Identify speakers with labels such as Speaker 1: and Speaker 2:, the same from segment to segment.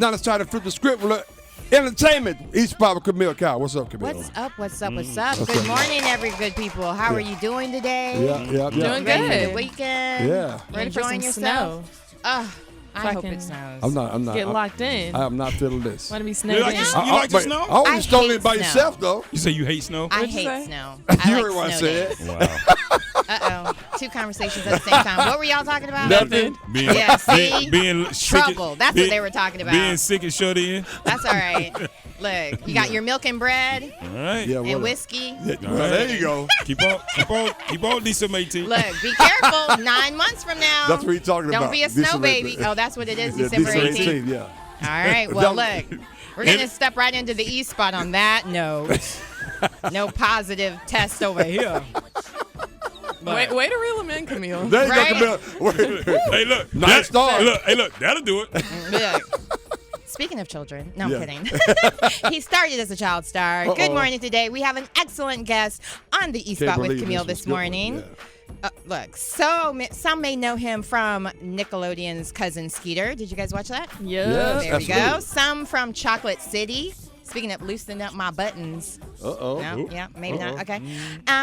Speaker 1: Now it's time to flip the script. Look, entertainment. East Spot with Camille Cow. What's up, Camille?
Speaker 2: What's up? Good morning, every good people. How are you doing today?
Speaker 1: Yeah.
Speaker 2: Ready
Speaker 3: Doing
Speaker 2: for
Speaker 3: good.
Speaker 2: the weekend?
Speaker 1: Yeah.
Speaker 3: Ready for
Speaker 2: Enjoying
Speaker 3: some
Speaker 2: yourself?
Speaker 3: snow.
Speaker 2: I hope it snows.
Speaker 1: I'm not.
Speaker 3: Get locked in.
Speaker 1: I am not feeling this.
Speaker 3: Want to be snowed
Speaker 4: You like
Speaker 3: in?
Speaker 4: the- you like the
Speaker 1: But
Speaker 4: snow?
Speaker 1: I always
Speaker 2: I
Speaker 1: stole
Speaker 2: hate
Speaker 1: it by
Speaker 2: snow.
Speaker 1: yourself, though.
Speaker 4: You say you hate snow?
Speaker 2: I
Speaker 3: What'd you
Speaker 2: hate
Speaker 3: say?
Speaker 2: snow.
Speaker 1: You
Speaker 2: I
Speaker 1: heard what
Speaker 2: like
Speaker 1: I
Speaker 2: snow
Speaker 1: said.
Speaker 2: days.
Speaker 4: Wow.
Speaker 2: Uh-oh. Two conversations at the same time. What were y'all talking about?
Speaker 1: Nothing.
Speaker 4: Being,
Speaker 2: Yeah, see?
Speaker 4: being sick
Speaker 2: Trouble. That's what they were talking about.
Speaker 4: Being sick and shut in.
Speaker 2: That's all right. Look, you got your milk and bread
Speaker 4: All right.
Speaker 1: Yeah,
Speaker 2: and
Speaker 1: well,
Speaker 2: whiskey.
Speaker 1: well, there you go.
Speaker 4: Keep on, Lisa Matey.
Speaker 2: Look, be careful. 9 months from now.
Speaker 1: That's what he's talking
Speaker 2: Don't
Speaker 1: about.
Speaker 2: be a snow
Speaker 1: December-
Speaker 2: baby. Oh, that's what it is,
Speaker 1: Yeah,
Speaker 2: December 18th.
Speaker 1: Yeah.
Speaker 2: All right. Well,
Speaker 1: That-
Speaker 2: look, we're going to step right into the East Spot on that note. No positive test over here.
Speaker 3: Way to reel him in, Camille.
Speaker 1: There you
Speaker 2: Right?
Speaker 1: go, Camille.
Speaker 4: Hey, look.
Speaker 1: Nice start.
Speaker 4: Look, that'll do it.
Speaker 2: Look. Speaking of children, no, I'm
Speaker 1: Yeah.
Speaker 2: kidding. He started as a child star. Good
Speaker 1: Uh-oh.
Speaker 2: morning today. We have an excellent guest on the East
Speaker 1: Can't
Speaker 2: Spot with
Speaker 1: believe
Speaker 2: Camille
Speaker 1: this
Speaker 2: this
Speaker 1: was good one,
Speaker 2: morning.
Speaker 1: yeah.
Speaker 2: Look, some may know him from Nickelodeon's cousin Skeeter. Did you guys watch that?
Speaker 1: Yes.
Speaker 2: There we go.
Speaker 1: absolutely.
Speaker 2: Some from Chocolate City. Speaking of loosening up my buttons.
Speaker 1: Uh-oh.
Speaker 2: No, yeah, maybe not.
Speaker 1: Uh-oh.
Speaker 2: Okay.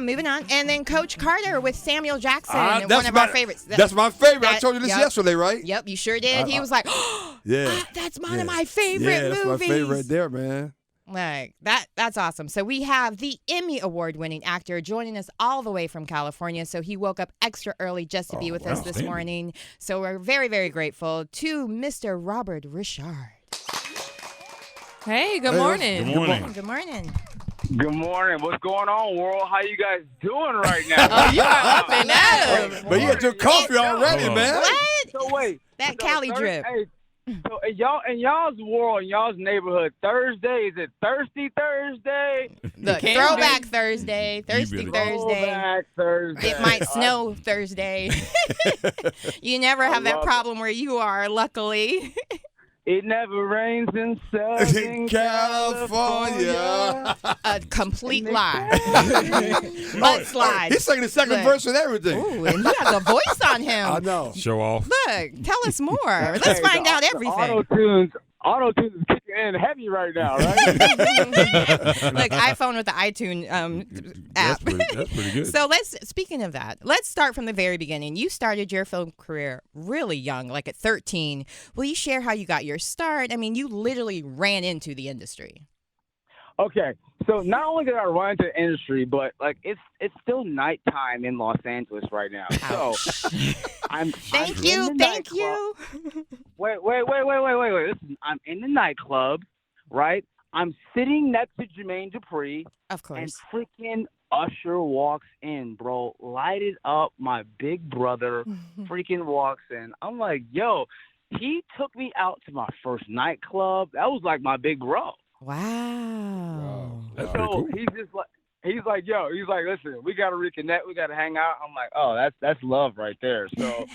Speaker 2: Moving on. And then Coach Carter with Samuel Jackson,
Speaker 1: That's
Speaker 2: one of our favorites.
Speaker 1: That's my favorite. I
Speaker 2: That-
Speaker 1: told you this
Speaker 2: yep.
Speaker 1: yesterday, right?
Speaker 2: Yep, you sure did. He was like, oh,
Speaker 1: Yeah.
Speaker 2: that's one of my favorite
Speaker 1: Yeah, that's
Speaker 2: movies.
Speaker 1: my favorite right there, man.
Speaker 2: Like that's awesome. So we have the Emmy award-winning actor joining us all the way from California. So he woke up extra early just to be with us this
Speaker 4: outstanding.
Speaker 2: morning. So we're very, very grateful to Mr. Robert Ri'chard.
Speaker 3: Hey, good
Speaker 1: Hey,
Speaker 3: morning.
Speaker 4: Good morning.
Speaker 2: Good morning.
Speaker 5: Good morning. What's going on, world? How you guys doing right now?
Speaker 3: Oh, you are up and at 'em.
Speaker 1: But you had your coffee already,
Speaker 4: Hold on.
Speaker 1: man.
Speaker 2: What?
Speaker 5: So wait.
Speaker 2: That
Speaker 5: so
Speaker 2: Cali drip.
Speaker 5: Hey, so in y'all's world, in y'all's neighborhood, Thursday, is it Thirsty Thursday?
Speaker 2: Look,
Speaker 3: can
Speaker 2: Throwback
Speaker 3: be.
Speaker 2: Thursday, Thirsty
Speaker 4: better-
Speaker 2: Thursday.
Speaker 5: Throwback Thursday.
Speaker 2: It might snow Thursday. You never have that
Speaker 5: love it.
Speaker 2: problem where you are, luckily.
Speaker 5: It never rains in Southern
Speaker 1: California.
Speaker 2: A complete lie. Mudslide.
Speaker 1: He's singing the second
Speaker 2: Look.
Speaker 1: verse and everything.
Speaker 2: Ooh, and he has a voice on him.
Speaker 1: I know.
Speaker 4: Show off.
Speaker 2: Look, tell us more. Let's find out everything.
Speaker 5: Auto-tunes is kicking in heavy right now, right?
Speaker 2: Look, iPhone with the iTunes app.
Speaker 4: That's pretty good.
Speaker 2: So speaking of that, let's start from the very beginning. You started your film career really young, like at 13. Will you share how you got your start? I mean, you literally ran into the industry.
Speaker 5: Okay, so not only did I run into the industry, but like it's still nighttime in Los Angeles right now. So I'm
Speaker 2: Thank
Speaker 5: in
Speaker 2: you.
Speaker 5: the
Speaker 2: Thank
Speaker 5: nightclub.
Speaker 2: you.
Speaker 5: Wait. Listen, I'm in the nightclub, right? I'm sitting next to Jermaine Dupri,
Speaker 2: Of
Speaker 5: and
Speaker 2: course.
Speaker 5: freaking Usher walks in, bro. Lighted up, my big brother freaking walks in. I'm like, yo, he took me out to my first nightclub. That was like my big bro.
Speaker 2: Wow.
Speaker 4: That's pretty cool.
Speaker 5: He's like, listen, we gotta reconnect, we gotta hang out. I'm like, oh, that's love right there. So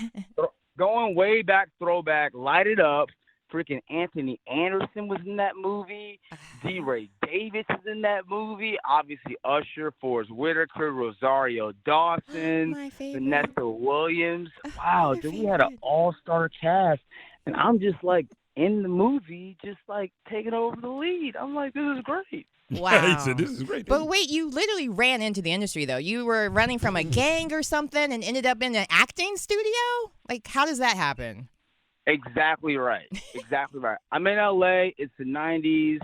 Speaker 5: going way back, throwback, light it up. Freaking Anthony Anderson was in that movie. D. Ray Davis is in that movie. Obviously Usher, Forrest Whitaker, Rosario Dawson,
Speaker 2: My favorite.
Speaker 5: Vanessa Williams. Wow,
Speaker 2: My
Speaker 5: dude, we had an
Speaker 2: favorite.
Speaker 5: all-star cast, and I'm just like in the movie, just like taking over the lead. I'm like, this is great.
Speaker 2: Wow.
Speaker 4: He said, this is great.
Speaker 2: But wait, you literally ran into the industry, though. You were running from a gang or something and ended up in an acting studio? Like, how does that happen?
Speaker 5: Exactly right. Exactly right. I'm in LA. It's the 90s.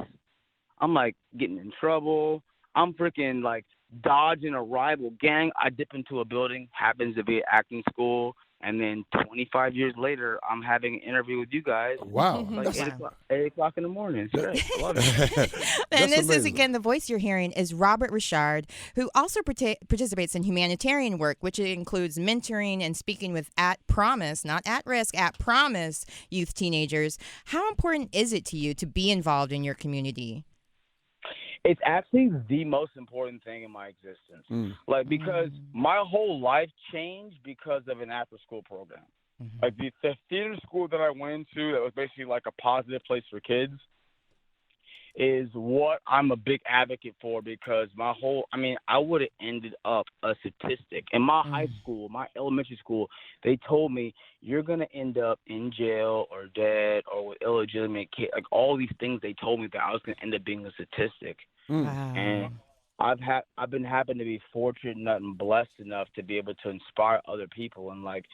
Speaker 5: I'm like getting in trouble. I'm freaking like dodging a rival gang. I dip into a building, happens to be an acting school. And then 25 years later, I'm having an interview with you guys.
Speaker 1: Wow.
Speaker 5: Like
Speaker 2: Wow.
Speaker 5: 8 o'clock in the morning. It's great. I love it.
Speaker 2: And
Speaker 1: That's
Speaker 2: this is,
Speaker 1: amazing.
Speaker 2: again, the voice you're hearing is Robert Ri'chard, who also participates in humanitarian work, which includes mentoring and speaking with At Promise, not At Risk, At Promise youth teenagers. How important is it to you to be involved in your community?
Speaker 5: It's actually the most important thing in my existence. Like, because my whole life changed because of an after-school program. Like, the theater school that I went to that was basically like a positive place for kids, is what I'm a big advocate for, because I would have ended up a statistic. In my high school, my elementary school, they told me you're going to end up in jail or dead or with illegitimate kids. Like all these things they told me that I was going to end up being a statistic.
Speaker 2: Wow.
Speaker 5: And I've been happen to be fortunate enough and blessed enough to be able to inspire other people, and like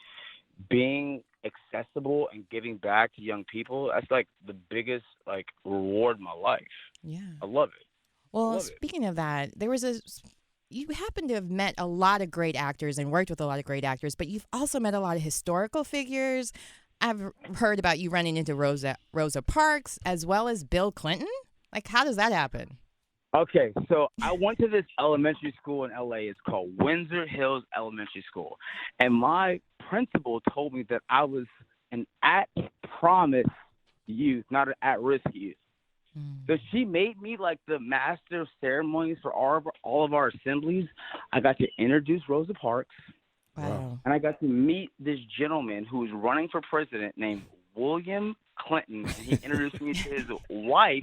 Speaker 5: being accessible and giving back to young people, that's like the biggest like reward in my life.
Speaker 2: Yeah.
Speaker 5: I love it.
Speaker 2: Well, speaking of that, you happen to have met a lot of great actors and worked with a lot of great actors, but you've also met a lot of historical figures. I've heard about you running into Rosa Parks as well as Bill Clinton. Like, how does that happen?
Speaker 5: Okay, so I went to this elementary school in LA. It's called Windsor Hills Elementary School. And my principal told me that I was an at-promise youth, not an at-risk youth. So she made me like the master of ceremonies for all of our assemblies. I got to introduce Rosa Parks.
Speaker 2: Wow.
Speaker 5: And I got to meet this gentleman who was running for president named William Clinton. And he introduced me to his wife,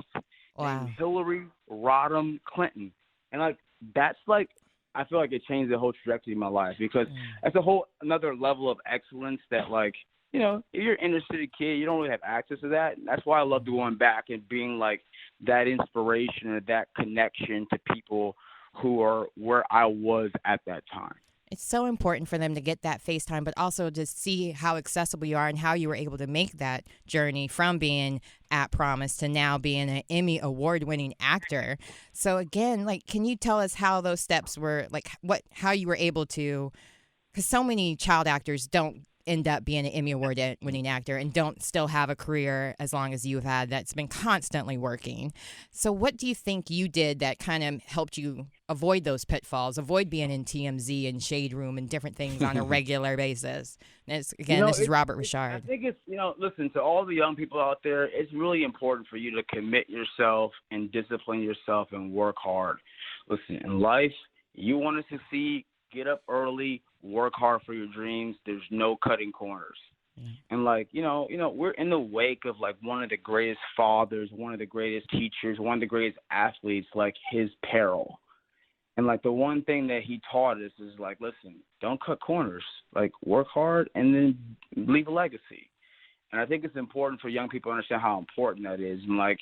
Speaker 5: named Hillary Rodham Clinton. And like that's like, I feel like it changed the whole trajectory of my life, because that's a whole another level of excellence that, like, you know, if you're an inner city kid, you don't really have access to that. And that's why I love going back and being like that inspiration or that connection to people who are where I was at that time.
Speaker 2: It's so important for them to get that FaceTime, but also to see how accessible you are and how you were able to make that journey from being at Promise to now being an Emmy award-winning actor. So again, like, can you tell us how those steps were, like how you were able to, because so many child actors don't end up being an Emmy award-winning actor and don't still have a career as long as you've had that's been constantly working. So what do you think you did that kind of helped you avoid those pitfalls, avoid being in TMZ and Shade Room and different things on a regular basis? This is Robert Ri'chard.
Speaker 5: I think it's, listen, to all the young people out there, it's really important for you to commit yourself and discipline yourself and work hard. Listen, in life, you want to succeed, get up early, work hard for your dreams. There's no cutting corners. And like, we're in the wake of like one of the greatest fathers, one of the greatest teachers, one of the greatest athletes, like his peril. And like the one thing that he taught us is like, listen, don't cut corners, like work hard and then leave a legacy. And I think it's important for young people to understand how important that is. And like,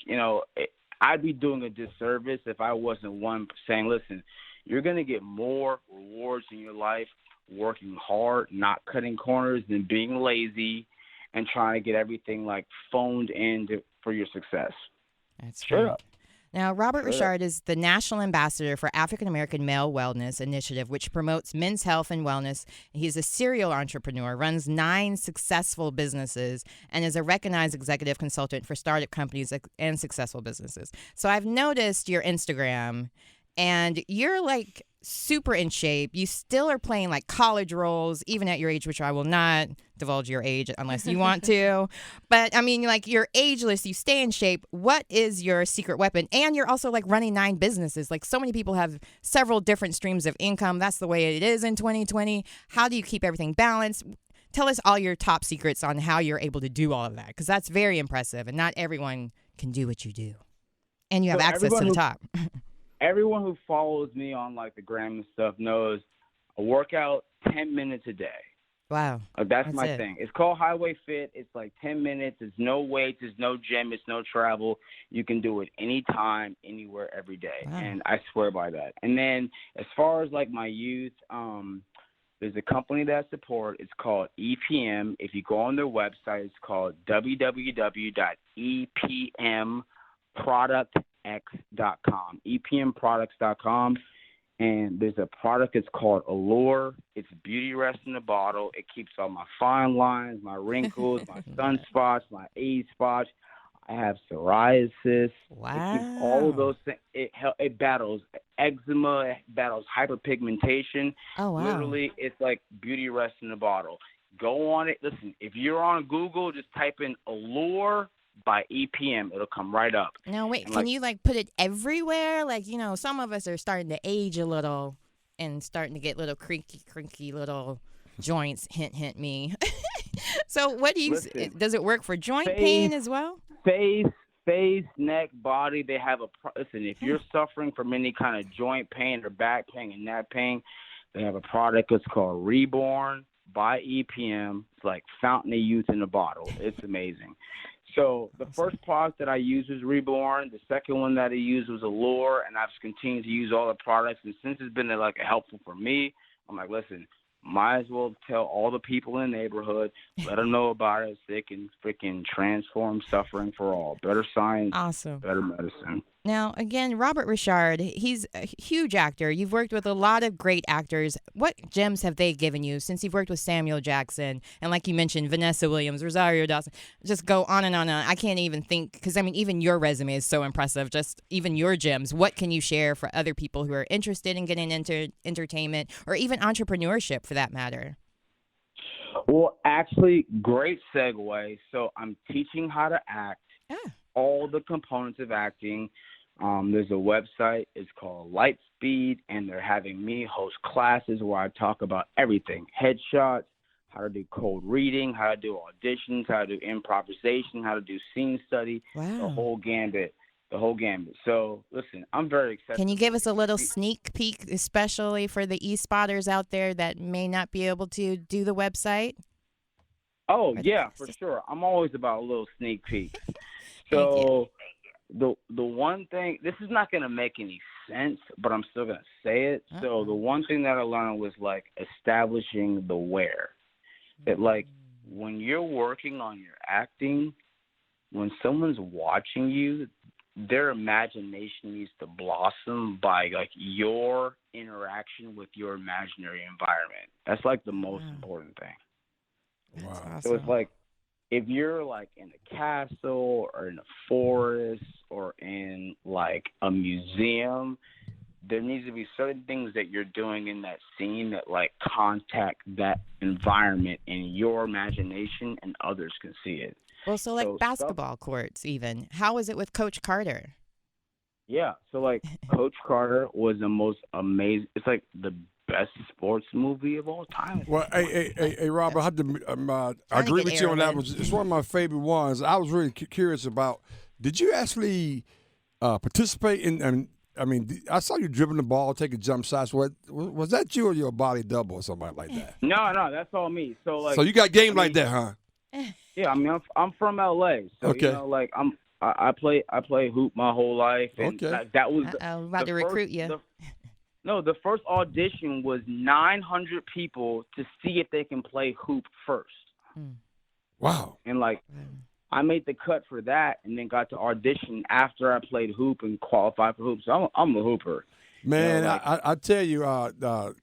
Speaker 5: I'd be doing a disservice if I wasn't one saying, listen, you're going to get more rewards in your life working hard, not cutting corners, than being lazy and trying to get everything like phoned in for your success.
Speaker 2: That's true. Now, Robert Ri'chard is the National Ambassador for African American Male Wellness Initiative, which promotes men's health and wellness. He's a serial entrepreneur, runs 9 successful businesses, and is a recognized executive consultant for startup companies and successful businesses. So I've noticed your Instagram, and you're like super in shape. You still are playing like college roles, even at your age, which I will not divulge your age unless you want to. But I mean, like, you're ageless, you stay in shape. What is your secret weapon? And you're also like running 9 businesses. Like, so many people have several different streams of income. That's the way it is in 2020. How do you keep everything balanced? Tell us all your top secrets on how you're able to do all of that, because that's very impressive, and not everyone can do what you do. And you have access to the top.
Speaker 5: Everyone who follows me on like the gram and stuff knows I work out 10 minutes a day.
Speaker 2: Wow.
Speaker 5: That's my thing. It's called Highway Fit. It's like 10 minutes. It's no weights. It's no gym. It's no travel. You can do it anytime, anywhere, every day. Wow. And I swear by that. And then as far as like my youth, there's a company that I support. It's called EPM. If you go on their website, it's called www.epmproductx.com, epmproducts.com. And there's a product, it's called Allure. It's beauty rest in a bottle. It keeps all my fine lines, my wrinkles, my sunspots, my age spots. I have psoriasis.
Speaker 2: Wow.
Speaker 5: It keeps all of those things. It battles eczema. It battles hyperpigmentation.
Speaker 2: Oh, wow.
Speaker 5: Literally, it's like beauty rest in a bottle. Go on it. Listen, if you're on Google, just type in Allure by EPM. It'll come right up.
Speaker 2: Now, wait, can you like put it everywhere? Like, some of us are starting to age a little and starting to get little creaky little joints. Hint, hint me. So what do you, does it work for joint pain as well?
Speaker 5: Face, face, neck, body. They have listen. If you're suffering from any kind of joint pain or back pain and neck pain, they have a product. It's called Reborn by EPM. It's like Fountain of Youth in a bottle. It's amazing. So the first product that I used was Reborn. The second one that I used was Allure, and I've continued to use all the products. And since it's been like helpful for me, I'm like, listen, might as well tell all the people in the neighborhood, let them know about it so they can freaking transform suffering for all. Better science,
Speaker 2: Awesome.
Speaker 5: better medicine.
Speaker 2: Now, again, Robert Ri'chard, he's a huge actor. You've worked with a lot of great actors. What gems have they given you since you've worked with Samuel Jackson and, like you mentioned, Vanessa Williams, Rosario Dawson? Just go on and on and on. I can't even think because, I mean, even your resume is so impressive. Just even your gems. What can you share for other people who are interested in getting into entertainment or even entrepreneurship for that matter?
Speaker 5: Well, actually, great segue. So I'm teaching how to act, all the components of acting. There's a website. It's called Lightspeed, and they're having me host classes where I talk about everything: headshots, how to do cold reading, how to do auditions, how to do improvisation, how to do scene study, the whole gambit. So, listen, I'm very excited.
Speaker 2: Can you give us a little sneak peek, especially for the e-spotters out there that may not be able to do the website?
Speaker 5: Oh, yeah, for sure. I'm always about a little sneak peek. So the one thing, this is not going to make any sense, but I'm still going to say it. So the one thing that I learned was, like, establishing the where. That, like, when you're working on your acting, when someone's watching you, their imagination needs to blossom by, like, your interaction with your imaginary environment. That's, like, the most important thing.
Speaker 1: Wow.
Speaker 2: Awesome.
Speaker 5: So it's like, if you're like in a castle or in a forest or in like a museum, there needs to be certain things that you're doing in that scene that like contact that environment in your imagination and others can see it.
Speaker 2: Well, so like basketball courts even. How is it with Coach Carter?
Speaker 5: Yeah, so like Coach Carter was the most amazing. It's like the best sports movie of all time.
Speaker 1: Well, hey, Robert, I agree with you on that. It's one of my favorite ones. I was really curious about. Did you actually participate in? I mean, I saw you dribbling the ball, taking jump shots. Was that you or your body double or something like that?
Speaker 5: No, that's all me. So like,
Speaker 1: so you got game like that, huh?
Speaker 5: Yeah, I mean, I'm from LA, so
Speaker 1: okay.
Speaker 5: You know, like I play hoop my whole life, and
Speaker 1: okay.
Speaker 5: that was
Speaker 2: I'm about to recruit you.
Speaker 5: The first audition was 900 people to see if they can play hoop first.
Speaker 1: Wow.
Speaker 5: And, like, I made the cut for that and then got to audition after I played hoop and qualified for hoop. So I'm a hooper.
Speaker 1: Man,
Speaker 5: you know, like,
Speaker 1: I tell you,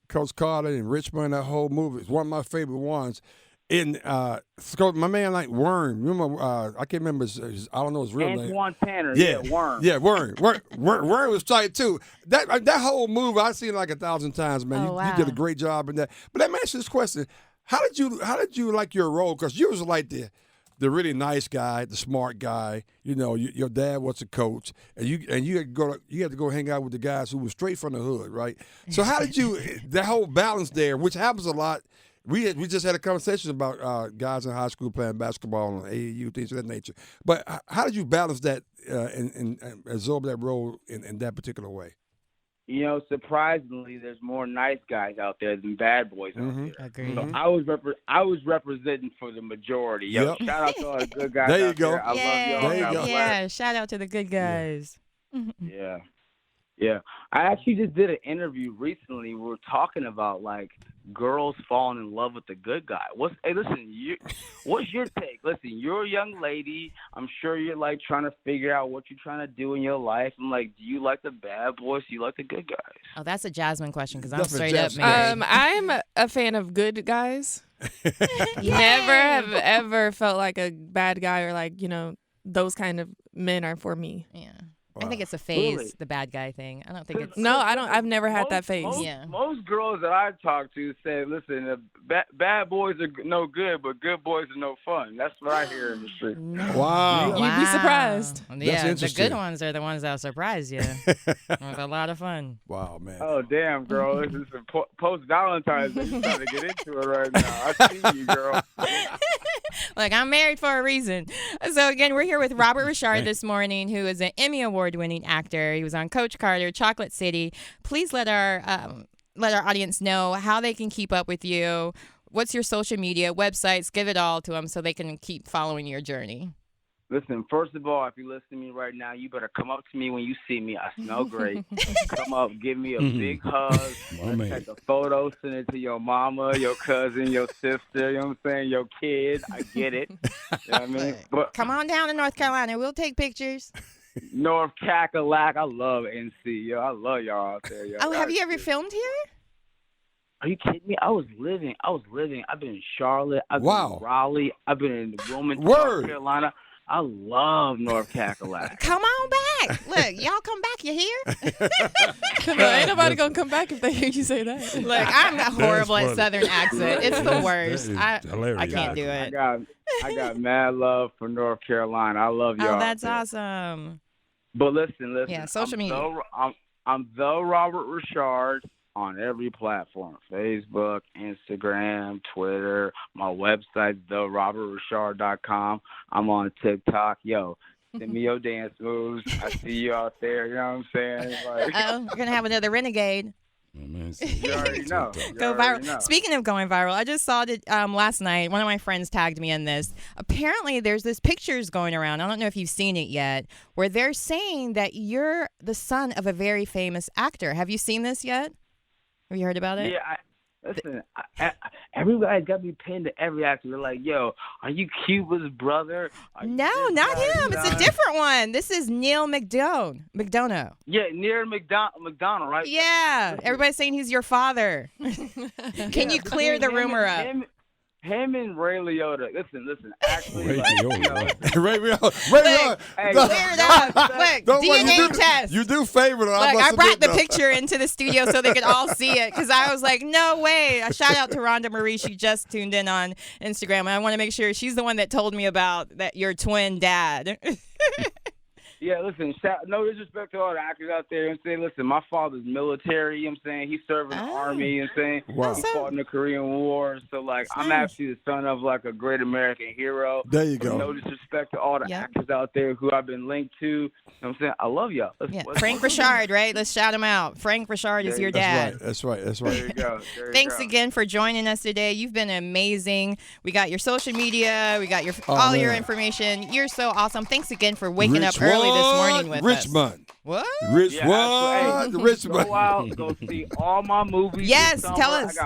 Speaker 1: Coach Carter and Richmond, that whole movie is one of my favorite ones. In my man like Worm, remember? I can't remember his I don't know his real name.
Speaker 5: Antoine Tanner, yeah, Worm.
Speaker 1: Yeah, Worm was tight too. That whole movie I've seen it like 1,000 times, man. You did a great job in that. But let me ask you this question: How did you like your role? Because you was like the really nice guy, the smart guy. You know, your dad was a coach, and you had to go hang out with the guys who were straight from the hood, right? So how did you that whole balance there, which happens a lot. We just had a conversation about guys in high school playing basketball and AAU, things of that nature. But how did you balance that and absorb that role in that particular way?
Speaker 5: You know, surprisingly, there's more nice guys out there than bad boys out there.
Speaker 2: Agreed.
Speaker 5: So I was representing for the majority. Yo, shout out to all the good guys.
Speaker 1: There you
Speaker 5: out
Speaker 1: go.
Speaker 5: There. I love y'all.
Speaker 1: There you go.
Speaker 2: Yeah, shout out to the good guys.
Speaker 5: Yeah. I actually just did an interview recently. We were talking about like girls falling in love with the good guy. What's your take? Listen, you're a young lady. I'm sure you're like trying to figure out what you're trying to do in your life. I'm like, do you like the bad boys? Do you like the good guys?
Speaker 2: Oh, that's a Jasmine question because I'm
Speaker 1: That's a
Speaker 2: straight up
Speaker 1: Jasmine.
Speaker 2: married.
Speaker 3: I'm a fan of good guys. Never have ever felt like a bad guy or like, you know, those kind of men are for me.
Speaker 2: Yeah.
Speaker 1: Wow.
Speaker 2: I think it's a phase,
Speaker 5: Really?
Speaker 2: the bad guy thing. I don't think it's.
Speaker 3: No, I don't. I've never had that phase.
Speaker 5: Most girls that I talk to say, "Listen, bad boys are no good, but good boys are no fun." That's what I hear in the street.
Speaker 1: Wow.
Speaker 3: You'd be surprised.
Speaker 2: Yeah, the
Speaker 1: interesting.
Speaker 2: good ones are the ones that'll surprise you. With a lot of fun.
Speaker 1: Wow, man.
Speaker 5: Oh damn, girl! This is post Valentine's Day. You trying to get into it right now? I see you, girl.
Speaker 2: Look, I'm married for a reason. So again, we're here with Robert Ri'chard this morning, who is an Emmy Award-winning actor. He was on Coach Carter, Chocolate City. Please let our audience know how they can keep up with you. What's your social media, websites? Give it all to them so they can keep following your journey.
Speaker 5: Listen, first of all, if you listen to me right now, you better come up to me when you see me. I smell great. Come up, give me a big hug.
Speaker 4: Man.
Speaker 5: Take a photo, send it to your mama, your cousin, your sister, you know what I'm saying, your kid. I get it. You know what I mean? But
Speaker 2: Come on down to North Carolina. We'll take pictures.
Speaker 5: North Cackalack, I love NC. Yo, I love y'all out there. Yo.
Speaker 2: Oh, have you ever filmed here?
Speaker 5: Are you kidding me? I've been in Charlotte. I've been in Raleigh. I've been in Wilmington, North Carolina. I love North Cackalack.
Speaker 2: Come on back. Look, y'all come back. You hear?
Speaker 3: Ain't nobody gonna come back if they hear you say that.
Speaker 2: Look, I'm not horrible at
Speaker 4: funny.
Speaker 2: Southern accent. It's the worst.
Speaker 4: Hilarious.
Speaker 2: I can't do it.
Speaker 5: I got mad love for North Carolina. I love y'all.
Speaker 2: Oh, that's
Speaker 5: out there.
Speaker 2: awesome.
Speaker 5: But listen.
Speaker 2: Yeah, social media.
Speaker 5: I'm the Robert Ri'chard on every platform: Facebook, Instagram, Twitter. My website's therobertrichard.com. I'm on TikTok. Yo, send me your dance moves. I see you out there. You know what I'm saying? Like,
Speaker 2: Oh, we're gonna have another renegade.
Speaker 4: Oh, man,
Speaker 5: you already know.
Speaker 2: Go viral. Speaking of going viral, I just saw that last night. One of my friends tagged me in this. Apparently, there's this pictures going around. I don't know if you've seen it yet, where they're saying that you're the son of a very famous actor. Have you seen this yet? Have you heard about it?
Speaker 5: Yeah, listen, everybody's got to be pinned to every actor. They're like, yo, are you Cuba's brother?
Speaker 2: No, not him. It's a different one. This is Neil McDonough.
Speaker 5: Yeah, near McDonald, right?
Speaker 2: Yeah. Everybody's saying he's your father. Can you clear the rumor up?
Speaker 5: Him and Ray Liotta. Listen. Actually,
Speaker 4: Ray Liotta.
Speaker 1: Ray Liotta.
Speaker 2: Clear it up. Look, DNA test.
Speaker 1: You do favor.
Speaker 2: Look, I brought the picture into the studio so they could all see it because I was like, no way. A shout out to Rhonda Marie. She just tuned in on Instagram. And I want to make sure she's the one that told me about that your twin dad.
Speaker 5: Yeah, listen, no disrespect to all the actors out there. I'm saying, listen, my father's military. You know what I'm saying? He served in the Army. You know what I'm saying?
Speaker 1: Wow.
Speaker 5: He fought in the Korean War. So, like, I'm actually the son of, like, a great American hero.
Speaker 1: There you go.
Speaker 5: No disrespect to all the actors out there who I've been linked to. You know what I'm saying? I love y'all.
Speaker 2: Frank Ri'chard, right? Let's shout him out. Frank Ri'chard is your dad.
Speaker 1: That's right.
Speaker 5: There you go.
Speaker 2: Thanks again for joining us today. You've been amazing. We got your social media. We got all your information. You're so awesome. Thanks again for waking up early this morning with us.
Speaker 1: Richmond.
Speaker 2: What?
Speaker 1: Richmond. Richmond.
Speaker 5: Go out, go see all my movies.
Speaker 2: Yes,
Speaker 5: this summer.
Speaker 2: tell us.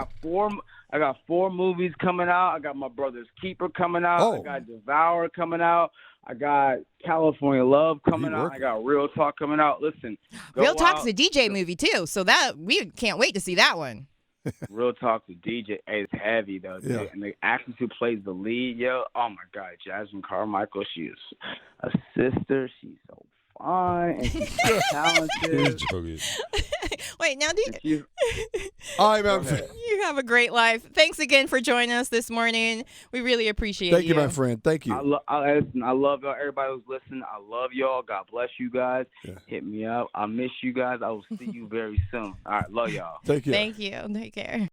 Speaker 5: I got four movies coming out. I got My Brother's Keeper coming out. I got Devour coming out. I got California Love coming out. I got Real Talk coming out. Listen,
Speaker 2: Real Talk's a DJ movie too, so that we can't wait to see that one.
Speaker 5: Real Talk, the DJ, it's heavy though, dude.
Speaker 1: Yeah.
Speaker 5: And the actress who plays the lead, yo, oh my God, Jasmine Carmichael, she is a sister. She's so fine and she's so talented.
Speaker 2: Wait, now
Speaker 1: all right, man.
Speaker 2: You have a great life. Thanks again for joining us this morning. We really appreciate
Speaker 1: Thank you, my friend. Thank you.
Speaker 5: I love y'all. Everybody who's listening, I love y'all. God bless you guys.
Speaker 1: Yeah.
Speaker 5: Hit me up. I miss you guys. I will see you very soon. All right, love y'all.
Speaker 1: Take care.
Speaker 2: Thank you. Take care.